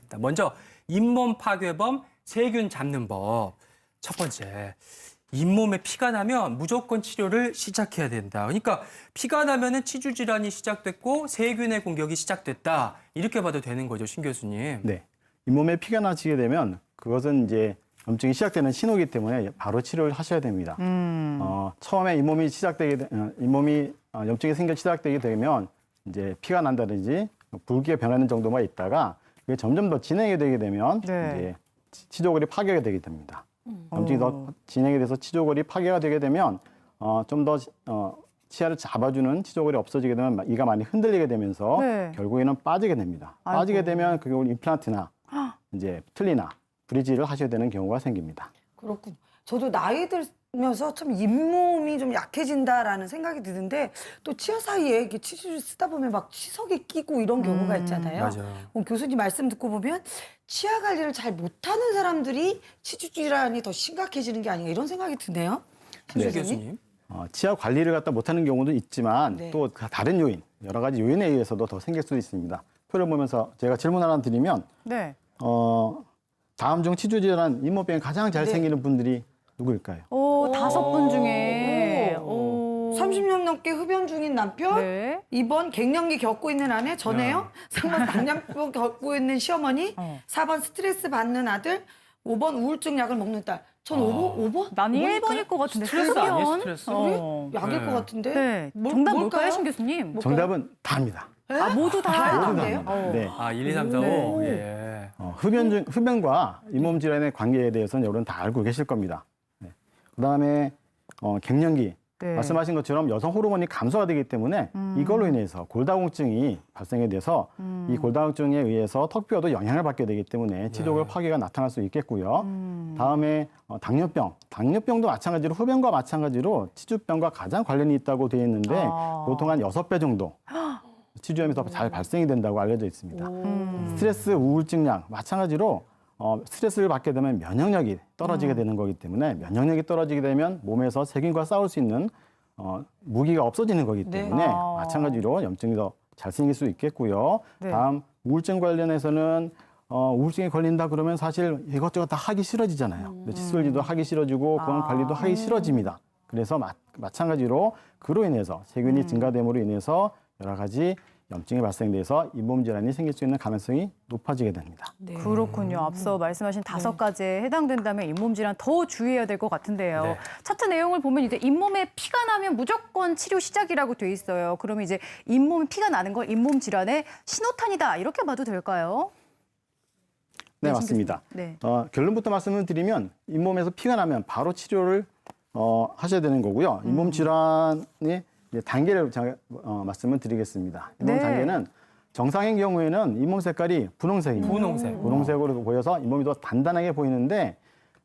하겠습니다. 먼저 잇몸 파괴범 세균 잡는 법. 첫 번째, 잇몸에 피가 나면 무조건 치료를 시작해야 된다. 그러니까 피가 나면은 치주 질환이 시작됐고 세균의 공격이 시작됐다. 이렇게 봐도 되는 거죠, 신 교수님. 네. 잇몸에 피가 나시게 되면 그것은 이제 염증이 시작되는 신호이기 때문에 바로 치료를 하셔야 됩니다. 처음에 잇몸이 염증이 시작되게 되면 이제 피가 난다든지 붉게 변하는 정도만 있다가 그게 점점 더 진행이 되게 되면 이제 치조골이 파괴가 되게 됩니다. 염증이 더 진행이 돼서 치조골이 파괴가 되게 되면 좀 더 치아를 잡아주는 치조골이 없어지게 되면 이가 많이 흔들리게 되면서 결국에는 빠지게 됩니다. 아이고. 빠지게 되면 그게 임플란트나 이제 틀니나 브리지를 하셔야 되는 경우가 생깁니다. 그렇군. 저도 나이 들면서 참 잇몸이 좀 약해진다라는 생각이 드는데 또 치아 사이에 이렇게 치수를 쓰다 보면 막 치석이 끼고 이런 경우가 있잖아요. 맞아요. 교수님 말씀 듣고 보면 치아 관리를 잘 못하는 사람들이 치주 질환이 더 심각해지는 게 아닌가 이런 생각이 드네요. 신 교수님. 치아 관리를 갖다 못하는 경우도 있지만 네. 또 다른 요인, 여러 가지 요인에 의해서도 더 생길 수도 있습니다. 표를 보면서 제가 질문 하나 드리면 네. 다음 중 치주 질환 잇몸병이 가장 잘 생기는 분들이 누구일까요? 오, 5분 중에. 오. 30년 넘게 흡연 중인 남편, 네. 2번 갱년기 겪고 있는 아내, 저네요. 3번 당뇨병 겪고 있는 시어머니, 4번 스트레스 받는 아들, 5번 우울증 약을 먹는 딸. 전 5번? 나는 1번일 것 같은데. 스트레스 아니에요, 흡연? 스트레스? 약일 네. 것 같은데. 네. 뭘- 정답 뭘까요? 뭘까요, 신 교수님? 뭘까요? 정답은 다입니다. 아, 모두 다. 다예요? 모두 다예요? 다입니다. 네. 아, 1, 2, 3, 4, 5. 예. 흡연과 잇몸 질환의 관계에 대해서는 여러분 다 알고 계실 겁니다. 네. 그다음에 갱년기 네. 말씀하신 것처럼 여성 호르몬이 감소가 되기 때문에 이걸로 인해서 골다공증이 발생이 돼서 이 골다공증에 의해서 턱뼈도 영향을 받게 되기 때문에 치조골 파괴가 나타날 수 있겠고요. 다음에 당뇨병도 마찬가지로 흡연과 마찬가지로 치주병과 가장 관련이 있다고 되어 있는데 보통 한 6배 정도 치주염이 더 잘 발생이 된다고 알려져 있습니다. 스트레스, 우울증량 마찬가지로 스트레스를 받게 되면 면역력이 떨어지게 되는 거기 때문에 면역력이 떨어지게 되면 몸에서 세균과 싸울 수 있는 무기가 없어지는 거기 때문에 마찬가지로 염증이 더 잘 생길 수 있겠고요. 네. 다음 우울증 관련해서는 우울증에 걸린다 그러면 사실 이것저것 다 하기 싫어지잖아요. 칫솔질도 하기 싫어지고 건강 관리도 하기 싫어집니다. 그래서 마찬가지로 그로 인해서 세균이 증가됨으로 인해서 여러 가지 염증이 발생돼서 잇몸 질환이 생길 수 있는 가능성이 높아지게 됩니다. 네. 그렇군요. 앞서 말씀하신 5가지에 해당된다면 잇몸 질환 더 주의해야 될 것 같은데요. 네. 차트 내용을 보면 이제 잇몸에 피가 나면 무조건 치료 시작이라고 돼 있어요. 그러면 이제 잇몸에 피가 나는 걸 잇몸 질환의 신호탄이다 이렇게 봐도 될까요? 네, 맞습니다. 네. 결론부터 말씀을 드리면 잇몸에서 피가 나면 바로 치료를 하셔야 되는 거고요. 잇몸 질환의 이제 단계를 제가 말씀을 드리겠습니다. 잇몸 네. 단계는 정상인 경우에는 잇몸 색깔이 분홍색입니다. 분홍색으로 보여서 잇몸이 더 단단하게 보이는데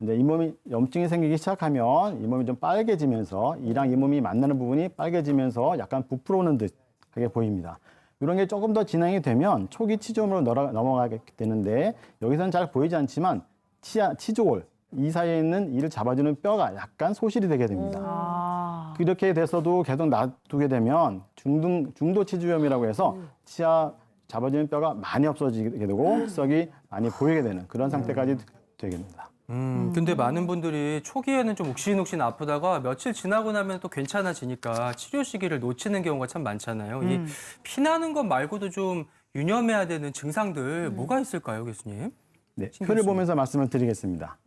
이제 잇몸이 염증이 생기기 시작하면 잇몸이 좀 빨개지면서 이랑 잇몸이 만나는 부분이 빨개지면서 약간 부풀어 오는 듯하게 보입니다. 이런 게 조금 더 진행이 되면 초기 치조염으로 넘어가게 되는데 여기서는 잘 보이지 않지만 치조골 이 사이에 있는 이를 잡아주는 뼈가 약간 소실이 되게 됩니다. 이렇게 돼서도 계속 놔두게 되면 중도 치주염이라고 해서 치아 잡아주는 뼈가 많이 없어지게 되고 썩이 많이 보이게 되는 그런 상태까지 되게 됩니다. 근데 많은 분들이 초기에는 좀 욱신욱신 아프다가 며칠 지나고 나면 또 괜찮아지니까 치료 시기를 놓치는 경우가 참 많잖아요. 이 피나는 것 말고도 좀 유념해야 되는 증상들 뭐가 있을까요, 교수님? 네, 신 표를 교수님. 보면서 말씀을 드리겠습니다.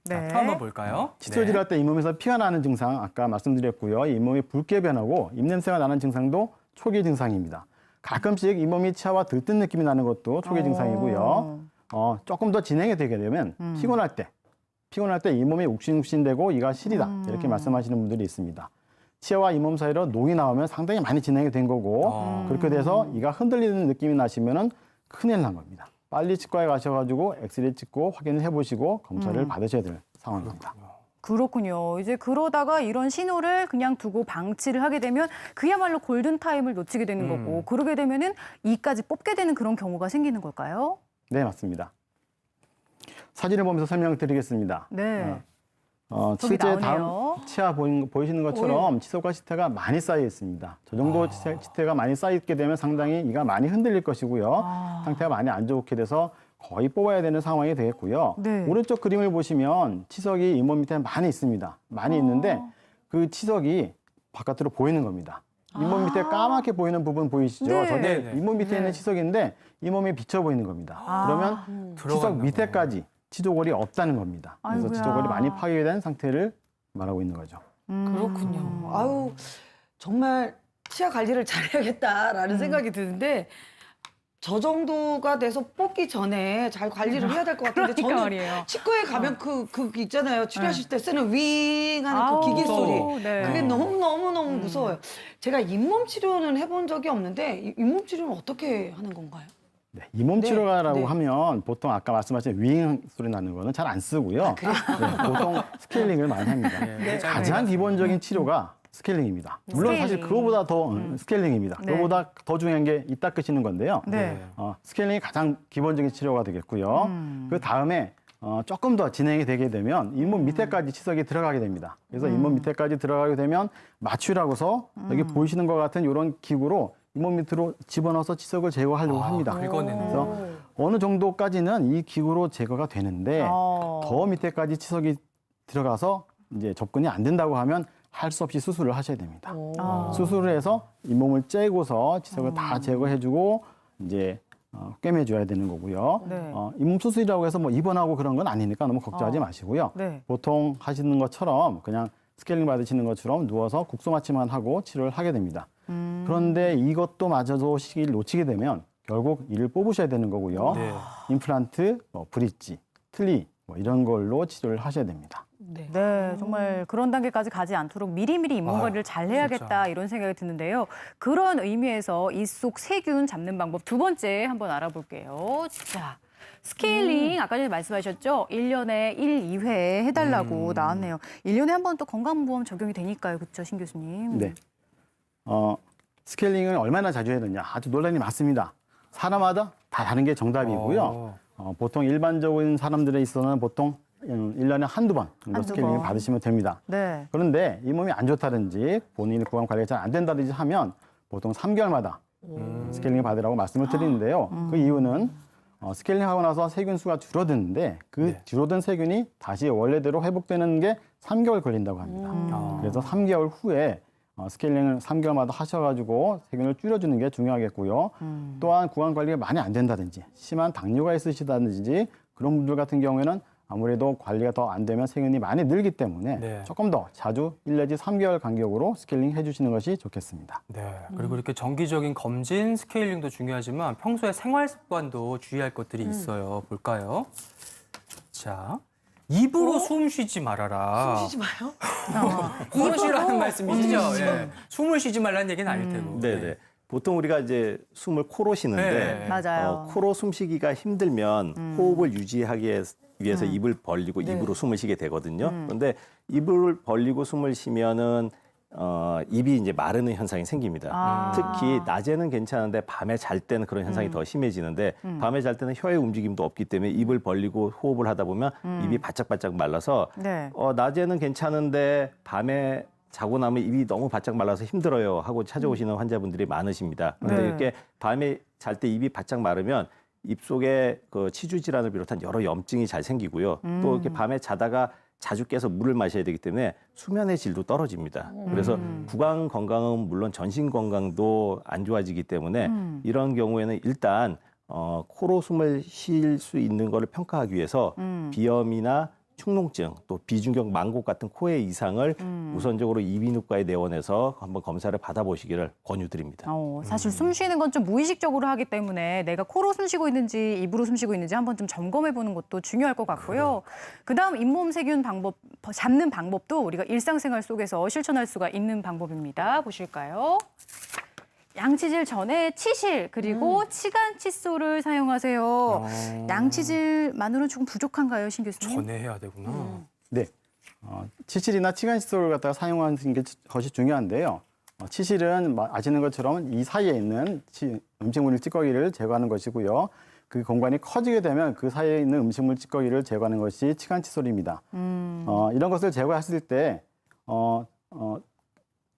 자, 네. 표 한번 볼까요? 칫솔질 할 때 잇몸에서 피가 나는 증상 아까 말씀드렸고요. 잇몸이 붉게 변하고 입냄새가 나는 증상도 초기 증상입니다. 가끔씩 잇몸이 치아와 들뜬 느낌이 나는 것도 초기 증상이고요. 조금 더 진행이 되게 되면 피곤할 때 잇몸이 욱신욱신되고 이가 시리다 이렇게 말씀하시는 분들이 있습니다. 치아와 잇몸 사이로 녹이 나오면 상당히 많이 진행이 된 거고 그렇게 돼서 이가 흔들리는 느낌이 나시면은 큰일 난 겁니다. 빨리 치과에 가셔가지고 엑스레이 찍고 확인을 해보시고 검사를 받으셔야 될 상황입니다. 그렇군요. 이제 그러다가 이런 신호를 그냥 두고 방치를 하게 되면 그야말로 골든타임을 놓치게 되는 거고 그러게 되면은 이까지 뽑게 되는 그런 경우가 생기는 걸까요? 네, 맞습니다. 사진을 보면서 설명드리겠습니다. 네. 저기 실제 나오네요. 다음 치아 보이시는 것처럼 치석과 치태가 많이 쌓여 있습니다. 저 정도 치태가 많이 쌓여 있게 되면 상당히 이가 많이 흔들릴 것이고요. 상태가 많이 안 좋게 돼서 거의 뽑아야 되는 상황이 되겠고요. 네. 오른쪽 그림을 보시면 치석이 잇몸 밑에 많이 있습니다. 많이 있는데 그 치석이 바깥으로 보이는 겁니다. 잇몸 밑에 까맣게 보이는 부분 보이시죠? 네. 저게 네. 잇몸 밑에 있는 치석인데 잇몸이 비쳐 보이는 겁니다. 그러면 치석 들어갔나 밑에까지 치조골이 없다는 겁니다. 그래서 아이고야. 치조골이 많이 파괴된 상태를 말하고 있는 거죠. 그렇군요. 아유, 정말 치아 관리를 잘해야겠다라는 생각이 드는데 저 정도가 돼서 뽑기 전에 잘 관리를 해야 될 것 같은데 그러니까 저는 말이에요. 치과에 가면 그 있잖아요. 치료하실 때 쓰는 윙 하는 아우, 그 기계 소리. 네. 그게 너무 무서워요. 제가 잇몸 치료는 해본 적이 없는데 잇몸 치료는 어떻게 하는 건가요? 네, 잇몸 네, 치료가라고 네. 하면 보통 아까 말씀하신 윙 소리 나는 거는 잘 안 쓰고요. 네, 보통 스케일링을 많이 합니다. 네. 가장 기본적인 치료가 스케일링입니다. 물론 사실 스케일링. 그거보다 더 스케일링입니다. 네. 그거보다 더 중요한 게 이 닦으시는 건데요. 네. 스케일링이 가장 기본적인 치료가 되겠고요. 그 다음에 조금 더 진행이 되게 되면 잇몸 밑에까지 치석이 들어가게 됩니다. 그래서 잇몸 밑에까지 들어가게 되면 마취라고서 여기 보이시는 것 같은 이런 기구로 잇몸 밑으로 집어넣어서 치석을 제거하려고 합니다. 긁어내는 그래서 어느 정도까지는 이 기구로 제거가 되는데 더 밑에까지 치석이 들어가서 이제 접근이 안 된다고 하면 할 수 없이 수술을 하셔야 됩니다. 수술을 해서 잇몸을 째고서 치석을 다 제거해주고 이제 꿰매줘야 되는 거고요. 네. 잇몸 수술이라고 해서 뭐 입원하고 그런 건 아니니까 너무 걱정하지 마시고요. 네. 보통 하시는 것처럼 그냥 스케일링 받으시는 것처럼 누워서 국소 마취만 하고 치료를 하게 됩니다. 그런데 이것도 마저도 시기를 놓치게 되면 결국 이를 뽑으셔야 되는 거고요. 네. 임플란트, 브릿지, 틀니 뭐 이런 걸로 치료를 하셔야 됩니다. 네. 네, 정말 그런 단계까지 가지 않도록 미리미리 잇몸 아유, 관리를 잘 해야겠다 진짜. 이런 생각이 드는데요. 그런 의미에서 입 속 세균 잡는 방법 두 번째 한번 알아볼게요. 자, 스케일링 아까 전에 말씀하셨죠? 1년에 1, 2회 해달라고 나왔네요. 1년에 한 번 또 건강보험 적용이 되니까요. 그렇죠, 신 교수님? 네. 스케일링을 얼마나 자주 해야 되냐 아주 논란이 많습니다. 사람마다 다 다른 게 정답이고요. 보통 일반적인 사람들에 있어서는 보통 1년에 한두 번 정도 한두 스케일링을 번. 받으시면 됩니다. 네. 그런데 이 몸이 안 좋다든지 본인의 구강 관리가 잘 안 된다든지 하면 보통 3개월마다 스케일링을 받으라고 말씀을 드리는데요. 그 이유는 스케일링하고 나서 세균 수가 줄어드는데 그 줄어든 세균이 다시 원래대로 회복되는 게 3개월 걸린다고 합니다. 그래서 3개월 후에 스케일링을 3개월마다 하셔가지고 세균을 줄여주는 게 중요하겠고요. 또한 구강 관리가 많이 안 된다든지 심한 당뇨가 있으시다든지 그런 분들 같은 경우에는 아무래도 관리가 더 안 되면 세균이 많이 늘기 때문에 네. 조금 더 자주 1 내지 3개월 간격으로 스케일링 해주시는 것이 좋겠습니다. 네. 그리고 이렇게 정기적인 검진, 스케일링도 중요하지만 평소에 생활 습관도 주의할 것들이 있어요. 볼까요? 자, 입으로 숨 쉬지 말아라. 숨 쉬지 마요. 숨을 쉬라는 말씀이시죠? 어떻게 예. 숨을 쉬지 말라는 얘기는 아닐 테고. 네네. 보통 우리가 이제 숨을 코로 쉬는데 네. 맞아요. 코로 숨쉬기가 힘들면 호흡을 유지하기 위해서 입을 벌리고 입으로 숨을 쉬게 되거든요. 그런데 입을 벌리고 숨을 쉬면은 입이 이제 마르는 현상이 생깁니다. 특히 낮에는 괜찮은데 밤에 잘 때는 그런 현상이 더 심해지는데 밤에 잘 때는 혀의 움직임도 없기 때문에 입을 벌리고 호흡을 하다 보면 입이 바짝바짝 말라서 네. 낮에는 괜찮은데 밤에 자고 나면 입이 너무 바짝 말라서 힘들어요 하고 찾아오시는 환자분들이 많으십니다. 그런데 네. 이렇게 밤에 잘 때 입이 바짝 마르면 입속에 그 치주 질환을 비롯한 여러 염증이 잘 생기고요. 또 이렇게 밤에 자다가 자주 깨서 물을 마셔야 되기 때문에 수면의 질도 떨어집니다. 그래서 구강 건강은 물론 전신 건강도 안 좋아지기 때문에 이런 경우에는 일단 코로 숨을 쉴 수 있는 거를 평가하기 위해서 비염이나 축농증, 또 비중격 망곡 같은 코의 이상을 우선적으로 이비인후과에 내원해서 한번 검사를 받아보시기를 권유드립니다. 사실 숨 쉬는 건 좀 무의식적으로 하기 때문에 내가 코로 숨 쉬고 있는지 입으로 숨 쉬고 있는지 한번 좀 점검해 보는 것도 중요할 것 같고요. 그다음 잇몸 세균 잡는 방법도 우리가 일상생활 속에서 실천할 수가 있는 방법입니다. 보실까요? 양치질 전에 치실 그리고 치간 칫솔을 사용하세요. 양치질만으로는 조금 부족한가요, 신 교수님? 전에 해야 되구나. 네. 치실이나 치간 칫솔을 갖다가 사용하는 것이 중요한데요. 치실은 아시는 것처럼 이 사이에 있는 음식물질 찌꺼기를 제거하는 것이고요. 그 공간이 커지게 되면 그 사이에 있는 음식물 찌꺼기를 제거하는 것이 치간 칫솔입니다. 이런 것을 제거했을 때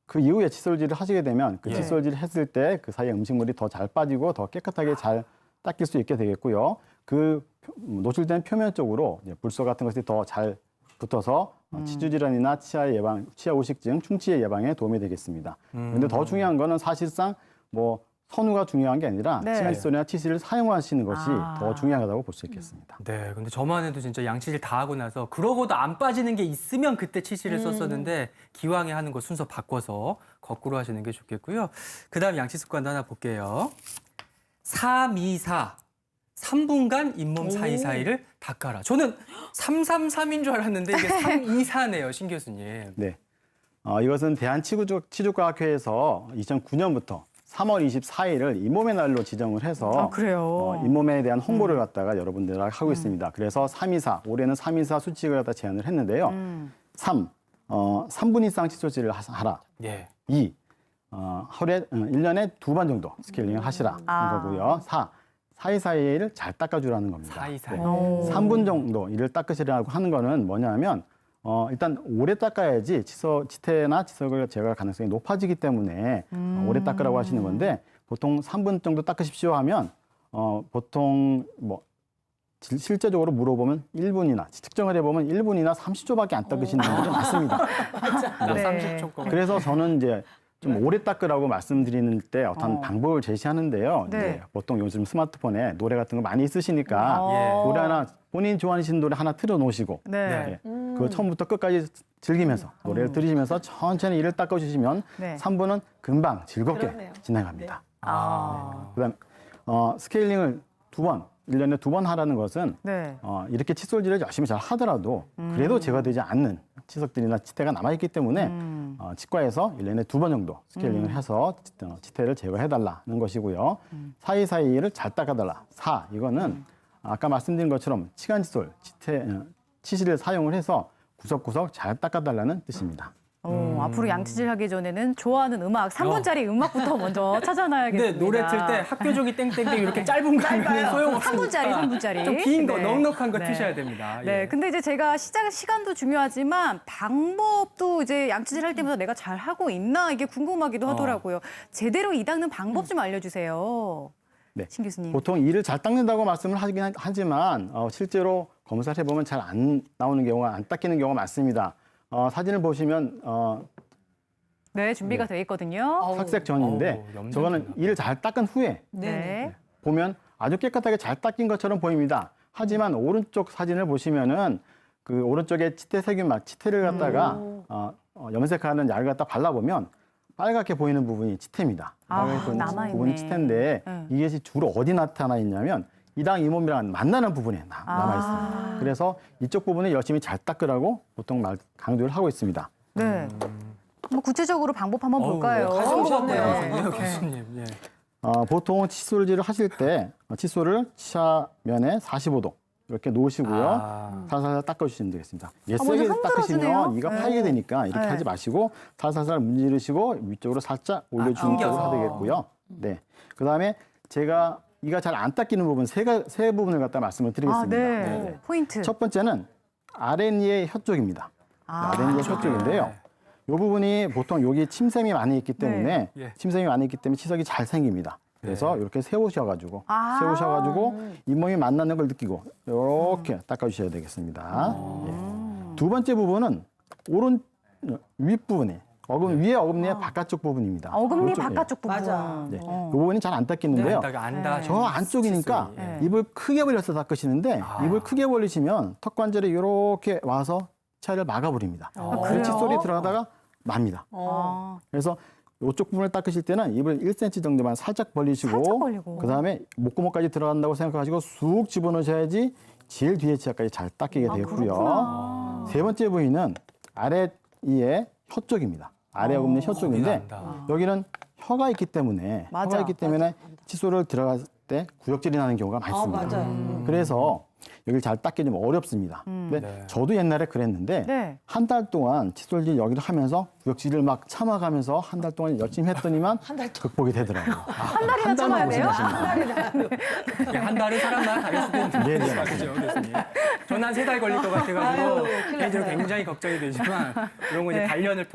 그 이후에 칫솔질을 하시게 되면 그 예. 칫솔질을 했을 때 그 사이에 음식물이 더 잘 빠지고 더 깨끗하게 잘 닦일 수 있게 되겠고요. 그 노출된 표면 쪽으로 이제 불소 같은 것이 더 잘 붙어서 치주 질환이나 치아 예방, 치아 오식증, 충치의 예방에 도움이 되겠습니다. 그런데 더 중요한 거는 사실상 뭐 선우가 중요한 게 아니라 네. 치간 칫솔이나 치실을 사용하시는 것이 더 중요하다고 볼 수 있겠습니다. 네, 근데 저만 해도 진짜 양치질 다 하고 나서 그러고도 안 빠지는 게 있으면 그때 치실을 썼었는데 기왕에 하는 거 순서 바꿔서 거꾸로 하시는 게 좋겠고요. 그다음 양치 습관도 하나 볼게요. 3-2-4. 3분간 잇몸 사이사이를 닦아라. 저는 3-3-3인 줄 알았는데 이게 3-2-4네요, 신 교수님. 네. 이것은 대한치주과학회에서 2009년부터 3월 24일을 잇몸의 날로 지정을 해서 아, 그래요? 잇몸에 대한 홍보를 갖다가 여러분들하고 하고 있습니다. 그래서 3-2-4, 올해는 3-2-4 수칙을 갖다 제안을 했는데요. 3분 이상 칫솔질을 하라. 예. 2, 하루에 1년에 2번 정도 스케일링을 하시라 는 거고요. 4, 사이사이를 잘 닦아주라는 겁니다. 사이사이. 네. 오. 3분 정도 이를 닦으시라고 하는 거는 뭐냐면 일단 오래 닦아야지 치태나 치석을 제거할 가능성이 높아지기 때문에 오래 닦으라고 하시는 건데 보통 3분 정도 닦으십시오 하면 보통 뭐 실제적으로 물어보면 1분이나 측정을 해보면 1분이나 30초밖에 안 닦으시는 분들이 많습니다. 네. 30초 거. 그래서 저는 이제 좀 오래 닦으라고 말씀드리는 때 어떤 방법을 제시하는데요. 네. 이제 보통 요즘 스마트폰에 노래 같은 거 많이 쓰시니까 어. 노래 하나 본인 좋아하시는 노래 하나 틀어 놓으시고 네. 그 처음부터 끝까지 즐기면서 노래를 들으시면서 천천히 이를 닦아주시면 네. 3분은 금방 즐겁게 그러네요. 지나갑니다. 아. 그다음 스케일링을 2번, 1년에 2번 하라는 것은 네. 이렇게 칫솔질을 열심히 잘 하더라도 그래도 제거되지 않는 치석들이나 치태가 남아있기 때문에 치과에서 1년에 2번 정도 스케일링을 해서 치태를 제거해달라는 것이고요. 사이사이를 잘 닦아달라. 4, 이거는 아까 말씀드린 것처럼 치간 칫솔, 치실을 사용을 해서 구석구석 잘 닦아달라는 뜻입니다. 앞으로 양치질 하기 전에는 좋아하는 음악, 3분짜리 음악부터 먼저 근데 찾아놔야겠습니다. 노래 틀 때 학교족이 땡땡땡 이렇게 짧은 거는 소용없으니까 3분짜리. 좀 긴 거, 네. 넉넉한 거 네. 트셔야 됩니다. 네, 예. 근데 이제 제가 시간도 중요하지만 방법도 이제 양치질 할 때마다 내가 잘 하고 있나 이게 궁금하기도 하더라고요. 제대로 이 닦는 방법 좀 알려주세요. 네. 신 교수님. 보통 이를 잘 닦는다고 말씀을 하긴 하지만 실제로 검사를 해보면 잘 안 나오는 경우가 안 닦이는 경우가 많습니다. 사진을 보시면 네, 준비가 돼 있거든요. 삭색 전인데 염색 저거는 이를 잘 닦은 후에 네. 보면 아주 깨끗하게 잘 닦인 것처럼 보입니다. 하지만 오른쪽 사진을 보시면은 그 오른쪽에 치태 세균막, 치태를 갖다가 염색하는 약을 갖다 발라보면 빨갛게 보이는 부분이 치태입니다. 아, 빨갛게 보이는 남아있네. 부분이 치태인데 네. 이것이 주로 어디 나타나 있냐면 이랑 잇몸이랑 만나는 부분에 남아 있습니다. 그래서 이쪽 부분을 열심히 잘 닦으라고 보통 강조를 하고 있습니다. 네. 뭐 구체적으로 방법 한번 볼까요? 가져오셨네요, 교수님. 예. 보통 칫솔질을 하실 때 칫솔을 치아면에 45도 이렇게 놓으시고요. 살살살 닦아주시면 되겠습니다. 먼저 세게 흔들어주네요. 닦으시면 이가 네. 파이게 되니까 이렇게 네. 하지 마시고 살살살 문지르시고 위쪽으로 살짝 올려주는 튕겨서. 쪽으로 하야 되겠고요. 네. 그다음에 제가 이가 잘 안 닦이는 부분 세 부분을 갖다 말씀을 아, 드리겠습니다. 네. 네. 포인트. 첫 번째는 아랫니의 혀 쪽입니다. 아랫니의 혀 쪽인데요. 이 부분이 보통 여기 침샘이 많이 있기 때문에 예. 침샘이 많이 있기 때문에 치석이 잘 생깁니다. 그래서 이렇게 세우셔가지고 아. 잇몸이 만나는 걸 느끼고 이렇게 닦아주셔야 되겠습니다. 예. 두 번째 부분은 오른 윗부분에 위에 어금니의 바깥쪽 부분입니다. 어금니 이쪽, 바깥쪽 부분. 맞아. 예. 이 부분이 잘 안 닦이는데요. 안다. 저 안쪽이니까 예. 입을 크게 벌려서 닦으시는데 입을 크게 벌리시면 턱 관절이 이렇게 와서 치아를 막아버립니다. 그래요? 그 칫솔이 들어가다가 맙니다. 아. 그래서 이쪽 부분을 닦으실 때는 입을 1cm 정도만 살짝 벌리시고, 살짝 벌리고. 그다음에 목구멍까지 들어간다고 생각하시고 쑥 집어넣으셔야지 제일 뒤에 치아까지 잘 닦이게 되고요. 그렇구나. 세 번째 부위는 아래 이의 혀 쪽입니다. 아래 어금니 혀 쪽인데 난다. 여기는 혀가 있기 때문에 맞아. 칫솔을 들어갈 때 구역질이 나는 경우가 많습니다. 맞아요. 그래서 여기를 잘 닦기 좀 어렵습니다. 근데 네. 저도 옛날에 그랬는데 네. 한 달 동안 칫솔질 여기를 하면서 구역질을 막 참아가면서 한 달 동안 열심히 했더니만 극복이 되더라고요. 한 달이나 참아야 돼요? 한 달은 사람마다 다를 수도 있는 네, 네, 거죠, 교수님. 저는 한 3달 걸릴 것 같아가지고 아유, 큰일 개인적으로 났어요. 굉장히 걱정이 되지만 이런 거 이제 단련을 통해